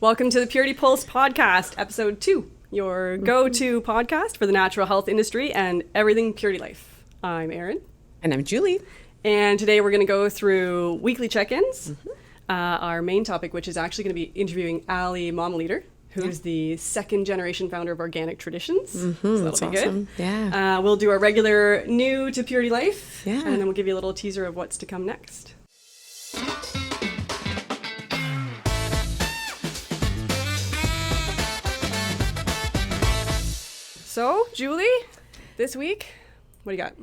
Welcome to the Purity Pulse podcast, episode 2, your go-to podcast for the natural health industry and everything Purity Life. I'm Erin. And I'm Julie. And today we're going to go through weekly check-ins. Our main topic, which is actually going to be interviewing Ali Mamalider, who's the second generation founder of Organic Traditions. So that'll be awesome. good. Yeah. We'll do our regular new to Purity Life. Yeah. And then we'll give you a little teaser of what's to come next. So, Julie, this week, what do you got?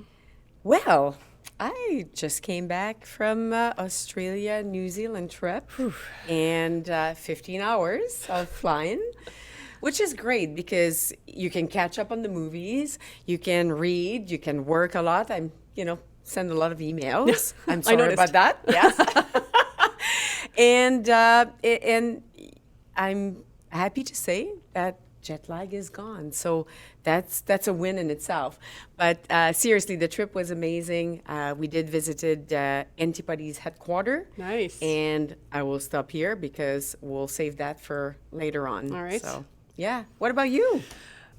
Well, I just came back from Australia, New Zealand trip and 15 hours of flying, which is great because you can catch up on the movies, you can read, you can work a lot. Send a lot of emails. Yes, I'm sorry about that. Yes. and I'm happy to say that jet lag is gone. So that's a win in itself. But seriously, the trip was amazing. We did visited Antipodes headquarters. Nice. And I will stop here because we'll save that for later on. All right. So, yeah. What about you?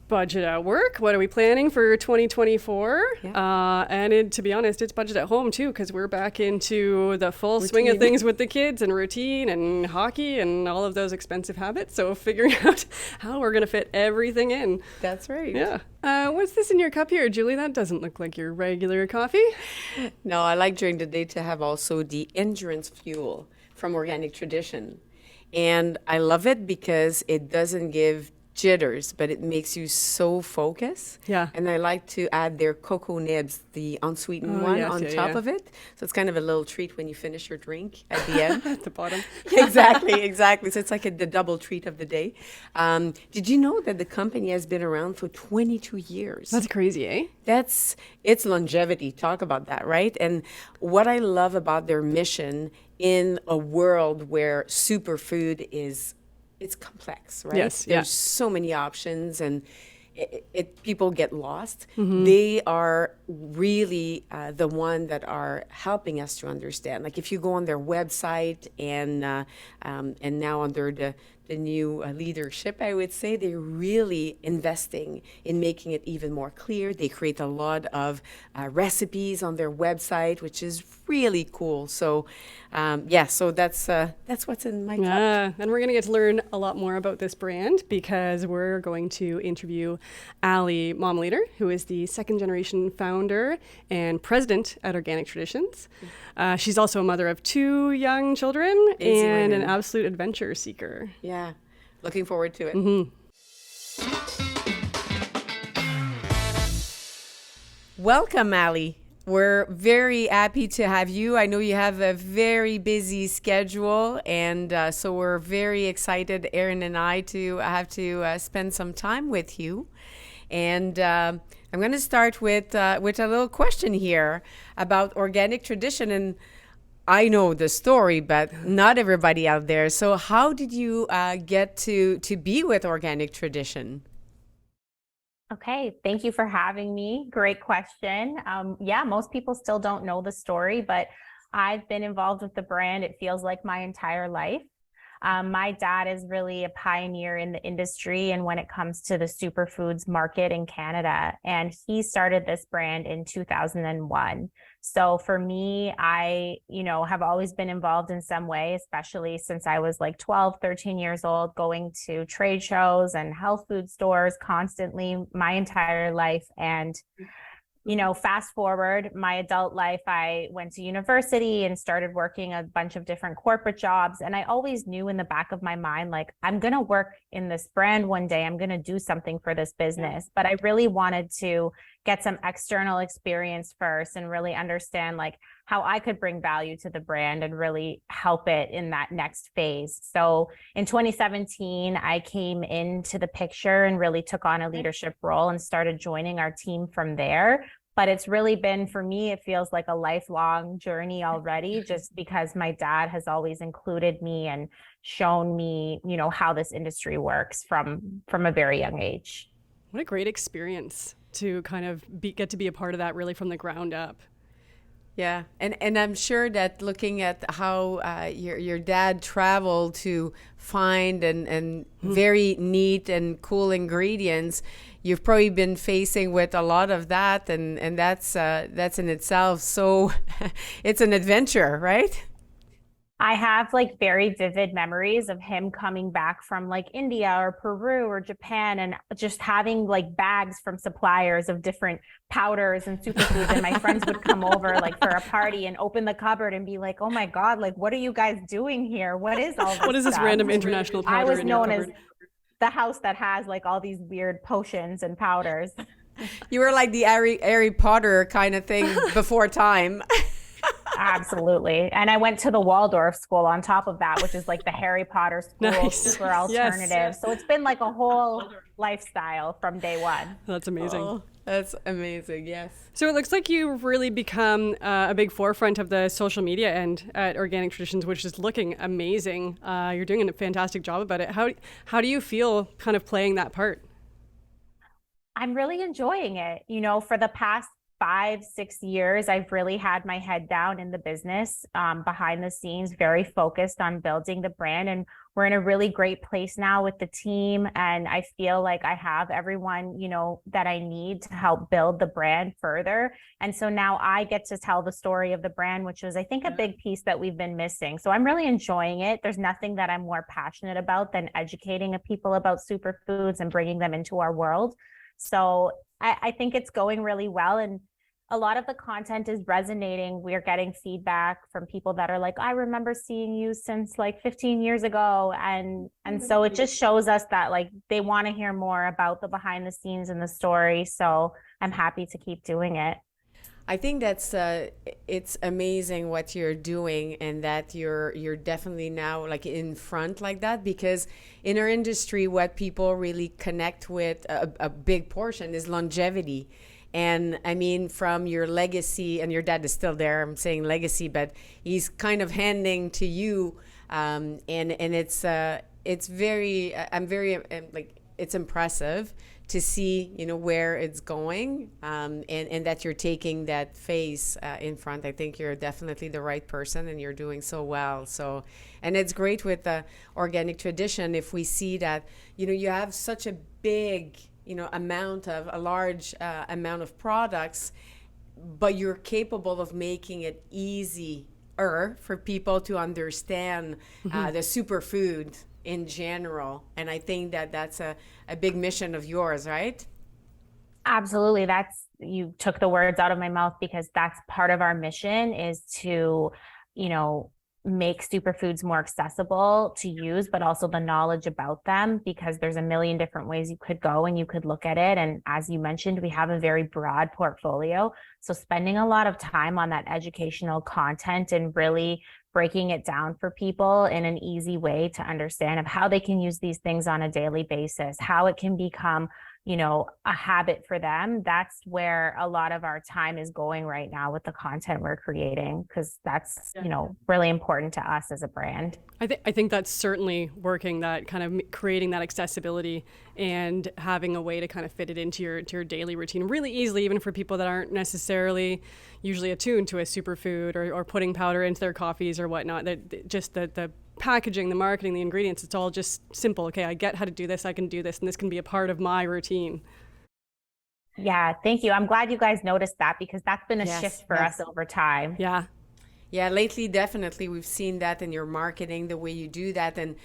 Budget at work. What are we planning for 2024? Yeah. To be honest, it's budget at home too, because we're back into the full swing of things with the kids and routine and hockey and all of those expensive habits. So figuring out how we're going to fit everything in. That's right. Yeah. What's this in your cup here, Julie? That doesn't look like your regular coffee. No, I like during the day to have also the endurance fuel from Organic Tradition. And I love it because it doesn't give jitters, but it makes you so focused. Yeah. And I like to add their cocoa nibs, the unsweetened one, on top of it. So it's kind of a little treat when you finish your drink at the end. At the bottom. Exactly. So it's like the double treat of the day. Did you know that the company has been around for 22 years? That's crazy, eh? It's longevity. Talk about that, right? And what I love about their mission in a world where superfood it's complex, right? Yes, There's so many options and people get lost. They are really the one that are helping us to understand. Like if you go on their website and now under the new leadership, I would say they're really investing in making it even more clear. They create a lot of recipes on their website, which is really cool. So, so that's what's in my cup. Yeah, and we're going to get to learn a lot more about this brand because we're going to interview Ali Mamalider, who is the second generation founder and president at Organic Traditions. She's also a mother of 2 young children and an absolute adventure seeker. Yeah, looking forward to it. Welcome, Ali. We're very happy to have you. I know you have a very busy schedule, and so we're very excited, Erin and I, to have to spend some time with you. And I'm going to start with a little question here about Organic Tradition. And I know the story, but not everybody out there. So how did you get to be with Organic Tradition? Okay, thank you for having me. Great question. Most people still don't know the story, but I've been involved with the brand, it feels like my entire life. My dad is really a pioneer in the industry and when it comes to the superfoods market in Canada, and he started this brand in 2001. So for me, I, have always been involved in some way, especially since I was like 12, 13 years old, going to trade shows and health food stores constantly my entire life. And fast forward my adult life, I went to university and started working a bunch of different corporate jobs. And I always knew in the back of my mind, like, I'm going to work in this brand one day. I'm going to do something for this business. But I really wanted to get some external experience first and really understand like how I could bring value to the brand and really help it in that next phase. So in 2017, I came into the picture and really took on a leadership role and started joining our team from there. But it's really been, for me, it feels like a lifelong journey already, just because my dad has always included me and shown me, how this industry works from a very young age. What a great experience to kind of get to be a part of that really from the ground up. Yeah, and I'm sure that looking at how your dad traveled to find and very neat and cool ingredients, you've probably been facing with a lot of that, and that's in itself. So it's an adventure, right? I have like very vivid memories of him coming back from like India or Peru or Japan and just having like bags from suppliers of different powders and superfoods. And my friends would come over like for a party and open the cupboard and be like, oh my God, like, what are you guys doing here? What is all this What is this stuff? random international I powder was in your known as cupboard? the house that has like all these weird potions and powders. You were like the Harry Potter kind of thing before time. Absolutely. And I went to the Waldorf school on top of that, which is like the Harry Potter school, Nice. super alternative. Yes. So it's been like a whole lifestyle from day one. That's amazing. Oh, that's amazing. Yes. So it looks like you've really become a big forefront of the social media end at Organic Traditions, which is looking amazing. You're doing a fantastic job about it. How do you feel kind of playing that part? I'm really enjoying it. You know, for the past 5, 6 years, I've really had my head down in the business, behind the scenes, very focused on building the brand. And we're in a really great place now with the team. And I feel like I have everyone, you know, that I need to help build the brand further. And so now I get to tell the story of the brand, which was, I think, a big piece that we've been missing. So I'm really enjoying it. There's nothing that I'm more passionate about than educating people about superfoods and bringing them into our world. So I think it's going really well. And a lot of the content is resonating. We're getting feedback from people that are like, I remember seeing you since like 15 years ago. And so it just shows us that like they want to hear more about the behind the scenes and the story. So I'm happy to keep doing it. I think that's it's amazing what you're doing, and that you're definitely now like in front like that, because in our industry what people really connect with a big portion is longevity. And I mean, from your legacy, and your dad is still there, I'm saying legacy, but he's kind of handing to you, and it's very I'm very like, it's impressive to see, you know, where it's going, and that you're taking that face in front. I think you're definitely the right person, and you're doing so well. So, and it's great with the Organic Tradition if we see that, you know, you have such a big, you know, a large amount of products, but you're capable of making it easier for people to understand the superfood in general. And I think that that's a big mission of yours, right? Absolutely. You took the words out of my mouth, because that's part of our mission, is to, you know, make superfoods more accessible to use, but also the knowledge about them, because there's a million different ways you could go and you could look at it. And as you mentioned, we have a very broad portfolio. So spending a lot of time on that educational content and really breaking it down for people in an easy way to understand of how they can use these things on a daily basis, how it can become, you know, a habit for them. That's where a lot of our time is going right now with the content we're creating, because that's, you know, really important to us as a brand. I think that's certainly working, that kind of creating that accessibility and having a way to kind of fit it into your daily routine really easily, even for people that aren't necessarily usually attuned to a superfood or putting powder into their coffees or whatnot. That just the packaging, the marketing, the ingredients, it's all just simple. Okay, I get how to do this, I can do this, and this can be a part of my routine. Yeah, thank you. I'm glad you guys noticed that, because that's been a shift for us over time. Yeah. Yeah, lately, definitely, we've seen that in your marketing, the way you do that, and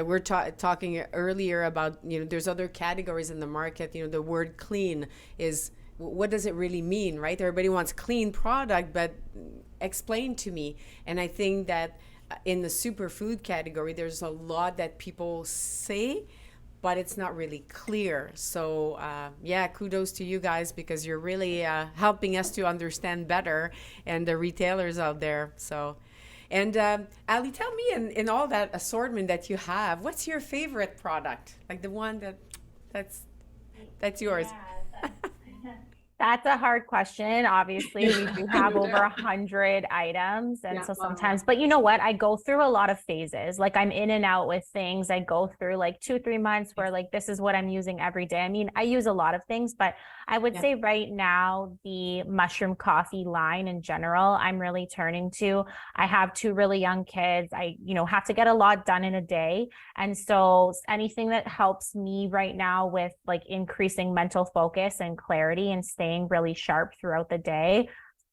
we're talking earlier about, you know, there's other categories in the market. You know, the word clean is, what does it really mean, right? Everybody wants clean product, but explain to me. And I think that in the superfood category, there's a lot that people say, but it's not really clear. So yeah, kudos to you guys, because you're really helping us to understand better, and the retailers out there. So, and Ali, tell me, in all that assortment that you have, what's your favorite product? Like the one that's yours. That's a hard question. Obviously, we do have over 100 items. And so sometimes, but you know what? I go through a lot of phases. Like I'm in and out with things. I go through like 2, 3 months where like this is what I'm using every day. I mean, I use a lot of things, but I would say right now, the mushroom coffee line in general, I'm really turning to. I have 2 really young kids. I, have to get a lot done in a day. And so anything that helps me right now with like increasing mental focus and clarity and staying really sharp throughout the day,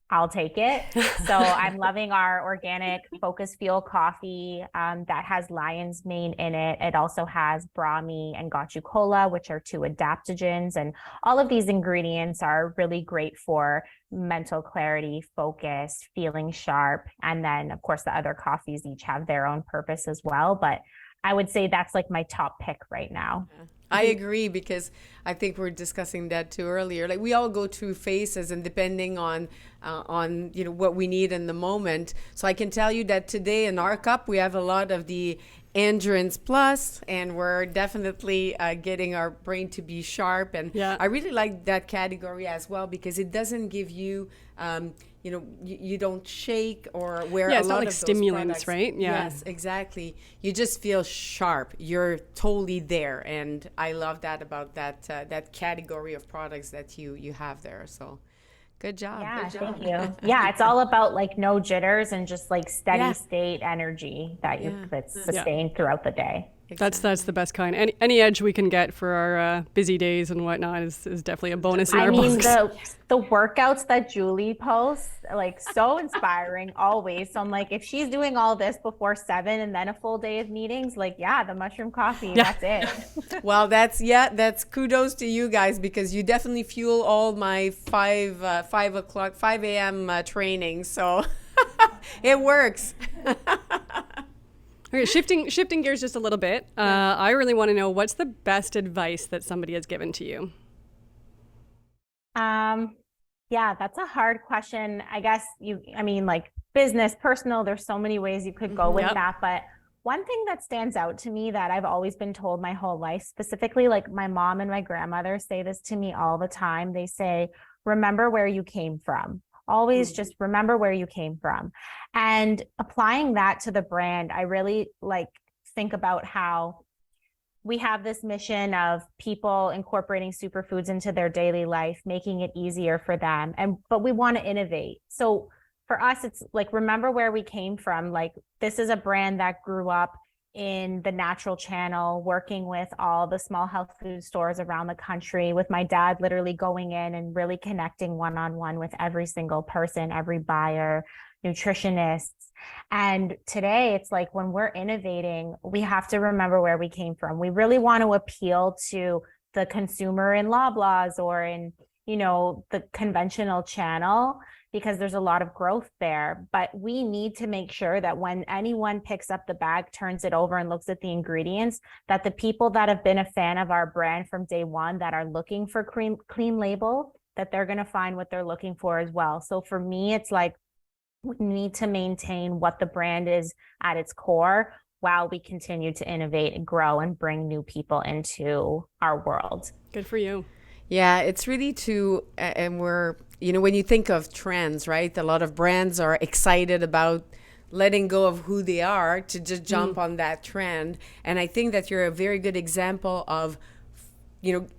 I'll take it. So I'm loving our organic Focus Fuel coffee that has lion's mane in it. It also has Brahmi and Gochu Kola, which are 2 adaptogens. And all of these ingredients are really great for mental clarity, focus, feeling sharp. And then, of course, the other coffees each have their own purpose as well. But I would say that's like my top pick right now. I agree, because I think we're discussing that too earlier. Like we all go through phases, and depending on what we need in the moment. So I can tell you that today in our cup we have a lot of the Endurance Plus, and we're definitely getting our brain to be sharp. And I really like that category as well, because it doesn't give you you don't shake or wear a it's lot not like of stimulants, those right? Yes, exactly. You just feel sharp. You're totally there, and I love that about that category of products that you have there. So, good job. Yeah, good job. thank you. Yeah, it's all about like no jitters and just like steady state energy that's sustained throughout the day. That's the best kind. Any edge we can get for our busy days and whatnot is definitely a bonus in our books. The workouts that Julie posts, like so inspiring always. So I'm like, if she's doing all this before 7 and then a full day of meetings, like, the mushroom coffee, that's it. Well, that's kudos to you guys, because you definitely fuel all my 5 a.m. Training. So it works. Okay, shifting gears just a little bit. I really want to know, what's the best advice that somebody has given to you? That's a hard question. I guess like business, personal, there's so many ways you could go with that. But one thing that stands out to me that I've always been told my whole life, specifically like my mom and my grandmother say this to me all the time. They say, remember where you came from. Always just remember where you came from. And applying that to the brand, I really think about how we have this mission of people incorporating superfoods into their daily life, making it easier for them. But we want to innovate. So for us, it's like, remember where we came from. Like, this is a brand that grew up in the natural channel, working with all the small health food stores around the country, with my dad literally going in and really connecting one-on-one with every single person, every buyer, nutritionists. And today it's like, when we're innovating, we have to remember where we came from. We really want to appeal to the consumer in Loblaws or in, the conventional channel, because there's a lot of growth there. But we need to make sure that when anyone picks up the bag, turns it over and looks at the ingredients, that the people that have been a fan of our brand from day one, that are looking for clean label, that they're going to find what they're looking for as well. So for me, it's like, we need to maintain what the brand is at its core while we continue to innovate and grow and bring new people into our world. Good for you. Yeah, it's really and we're, when you think of trends, right? A lot of brands are excited about letting go of who they are to just jump on that trend. And I think that you're a very good example of,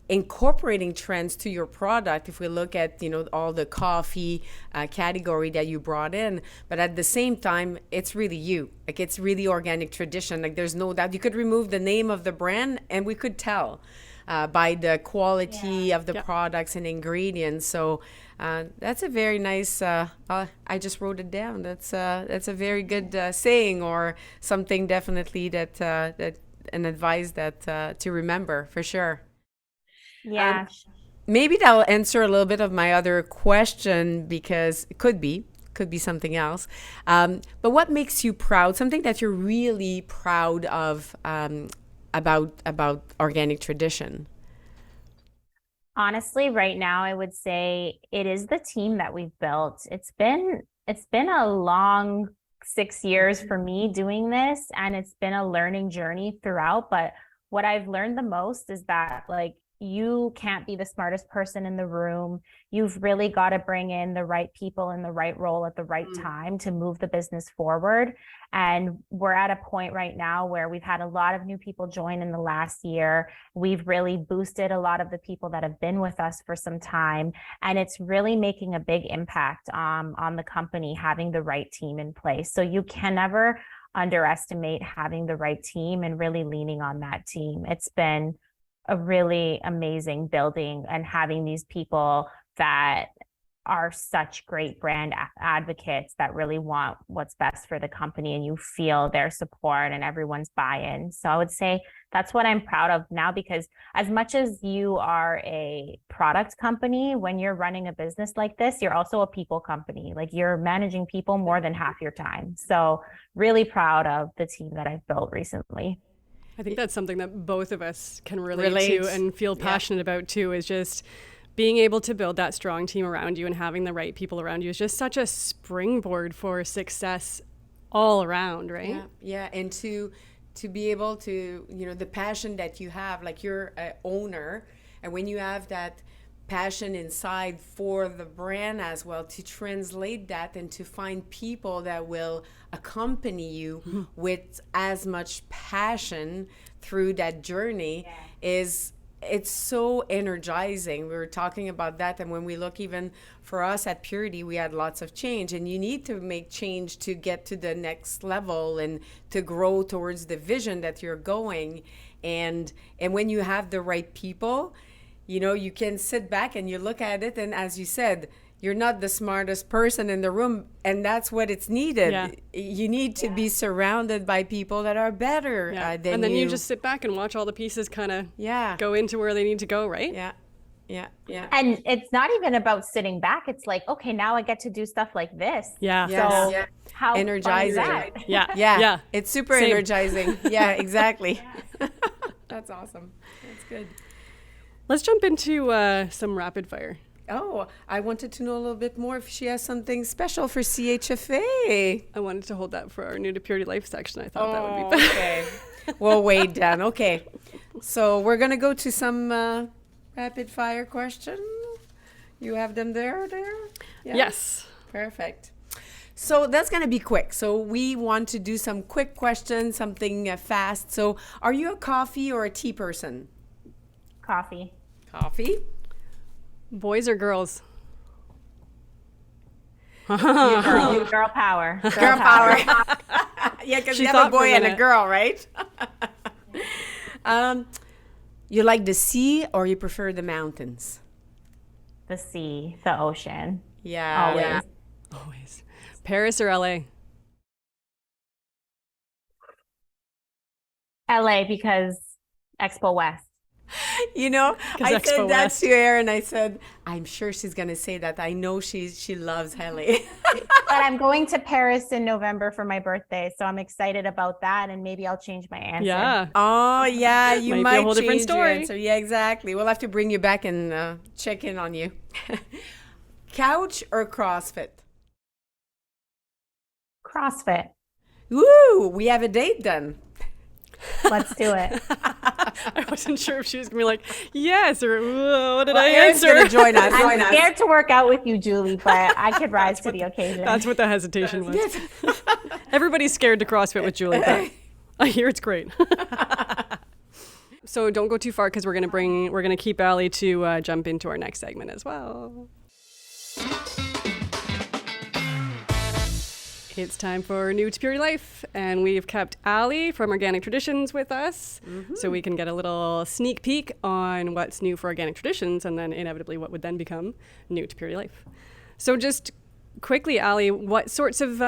incorporating trends to your product. If we look at, all the coffee category that you brought in, but at the same time, it's really you. Like, it's really organic tradition. Like, there's no doubt. You could remove the name of the brand and we could tell by the quality of the products and ingredients. So that's a very nice, I just wrote it down. That's a very good saying, or something definitely that an advice that to remember for sure. Yeah. Maybe that'll answer a little bit of my other question, because it could be something else. But what makes you proud? Something that you're really proud of about organic tradition? Honestly, right now, I would say it is the team that we've built. It's been a long 6 years for me doing this, and it's been a learning journey throughout. But what I've learned the most is that, like, you can't be the smartest person in the room. You've really got to bring in the right people in the right role at the right time to move the business forward. And we're at a point right now where we've had a lot of new people join in the last year. We've really boosted a lot of the people that have been with us for some time. And it's really making a big impact on the company, having the right team in place. So you can never underestimate having the right team and really leaning on that team. It's been a really amazing building and having these people that are such great brand advocates that really want what's best for the company, and you feel their support and everyone's buy-in. So I would say that's what I'm proud of now, because as much as you are a product company, when you're running a business like this, you're also a people company. Like, you're managing people more than half your time. So really proud of the team that I've built recently. I think that's something that both of us can relate to and feel passionate about too, is just being able to build that strong team around you and having the right people around you is just such a springboard for success all around, right? Yeah. And to be able to, the passion that you have, like, you're an owner, and when you have that passion inside for the brand as well, to translate that and to find people that will accompany you with as much passion through that journey it's so energizing. We were talking about that, and when we look, even for us at Purity, we had lots of change, and you need to make change to get to the next level and to grow towards the vision that you're going. And when you have the right people, you can sit back and you look at it, and as you said, you're not the smartest person in the room, and that's what it's needed. Yeah. You need to be surrounded by people that are better than you. And then you just sit back and watch all the pieces kind of go into where they need to go, right? Yeah. And it's not even about sitting back. It's like, okay, now I get to do stuff like this. Yeah. So how energizing. fun is that? Yeah. It's super energizing. Yeah, exactly. That's awesome. That's good. Let's jump into some rapid fire. Oh, I wanted to know a little bit more if she has something special for CHFA. I wanted to hold that for our New to Purity Life section. I thought that would be better. Okay. We'll wait then. Okay. So we're going to go to some rapid fire questions. You have them there? Yeah? Yes. Perfect. So that's going to be quick. So we want to do some quick questions, something fast. So are you a coffee or a tea person? Coffee. Coffee. Boys or girls? You girl power. Girl power. Yeah, because you have a boy and a girl, right? You like the sea or you prefer the mountains? The sea, the ocean. Yeah. Always. Yeah. Always. Paris or LA? LA, because Expo West. I said that to Erin. I said, I'm sure she's going to say that. I know she loves LA. But I'm going to Paris in November for my birthday, so I'm excited about that, and maybe I'll change my answer. Yeah. Oh, yeah. You might be a whole different change story. your answer. Yeah, exactly. We'll have to bring you back and check in on you. Couch or CrossFit? CrossFit. Woo! We have a date then. Let's do it. I wasn't sure if she was going to be like, yes, or what did I Erin's answer? gonna join us. I'm scared to work out with you, Julie, but I could rise to the occasion. That's what the hesitation was. Everybody's scared to CrossFit with Julie, but I hear it's great. So don't go too far, because we're gonna keep Ali to jump into our next segment as well. It's time for New to Purity Life, and we've kept Ali from Organic Traditions with us, so we can get a little sneak peek on what's new for Organic Traditions, and then inevitably what would then become New to Purity Life. So just quickly, Ali, what sorts of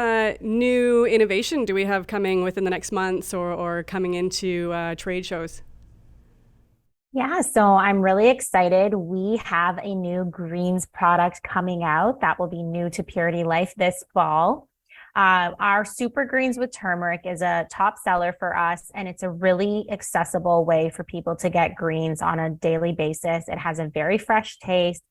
new innovation do we have coming within the next months or coming into trade shows? Yeah, so I'm really excited. We have a new greens product coming out that will be new to Purity Life this fall. Our Super Greens with Turmeric is a top seller for us, and it's a really accessible way for people to get greens on a daily basis. It has a very fresh taste.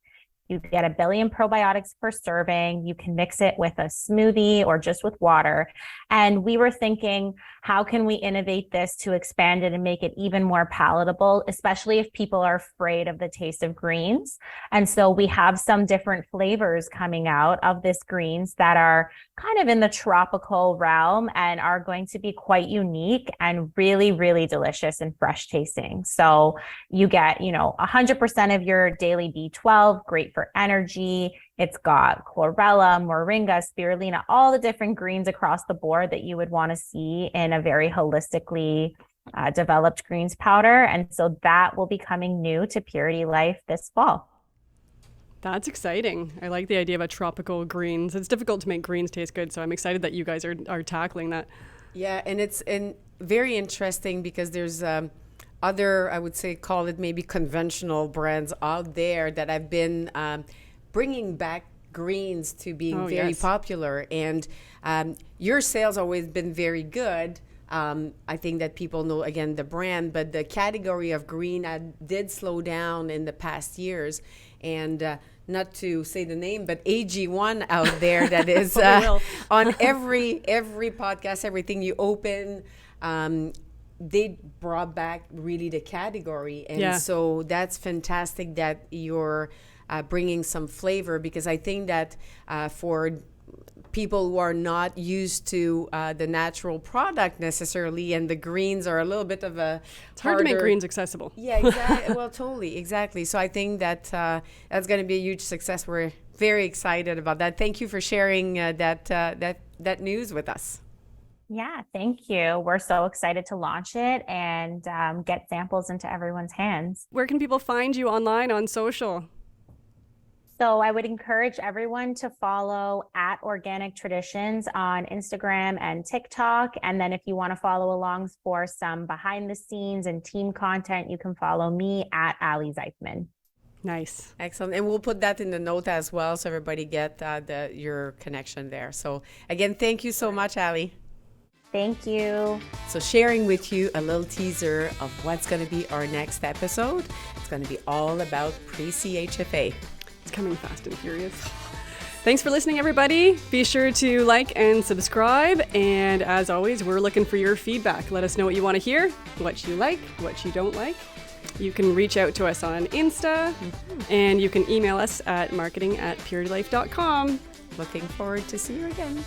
You get 1 billion probiotics per serving. You can mix it with a smoothie or just with water. And we were thinking, how can we innovate this to expand it and make it even more palatable, especially if people are afraid of the taste of greens. And so we have some different flavors coming out of this greens that are kind of in the tropical realm and are going to be quite unique and really, really delicious and fresh tasting. So you get, 100% of your daily B12, great for energy. It's got chlorella, moringa, spirulina, all the different greens across the board that you would want to see in a very holistically developed greens powder. And so that will be coming new to Purity Life this fall. That's exciting. I like the idea of a tropical greens. It's difficult to make greens taste good, so I'm excited that you guys are tackling that. Yeah, and it's very interesting because there's other, I would say, call it maybe conventional brands out there that have been bringing back greens to being very popular. And your sales always been very good. I think that people know, again, the brand, but the category of green did slow down in the past years. And not to say the name, but AG1 out there that is on every podcast, everything you open, they brought back really the category. And so that's fantastic that you're bringing some flavor, because I think that for people who are not used to the natural product necessarily, and the greens are a little bit of a it's hard to make greens accessible. Yeah, exactly. Well, totally, exactly. So I think that that's going to be a huge success. We're very excited about that. Thank you for sharing that news with us. Yeah, thank you. We're so excited to launch it and get samples into everyone's hands. Where can people find you online on social? So I would encourage everyone to follow at Organic Traditions on Instagram and TikTok. And then if you want to follow along for some behind the scenes and team content, you can follow me at Ali Zeifman. Nice. Excellent. And we'll put that in the note as well, so everybody get your connection there. So again, thank you so much, Ali. Thank you. So sharing with you a little teaser of what's going to be our next episode. It's going to be all about pre-CHFA. It's coming fast and furious. Thanks for listening, everybody. Be sure to like and subscribe. And as always, we're looking for your feedback. Let us know what you want to hear, what you like, what you don't like. You can reach out to us on Insta, and you can email us at marketing@puritylife.com. Looking forward to see you again.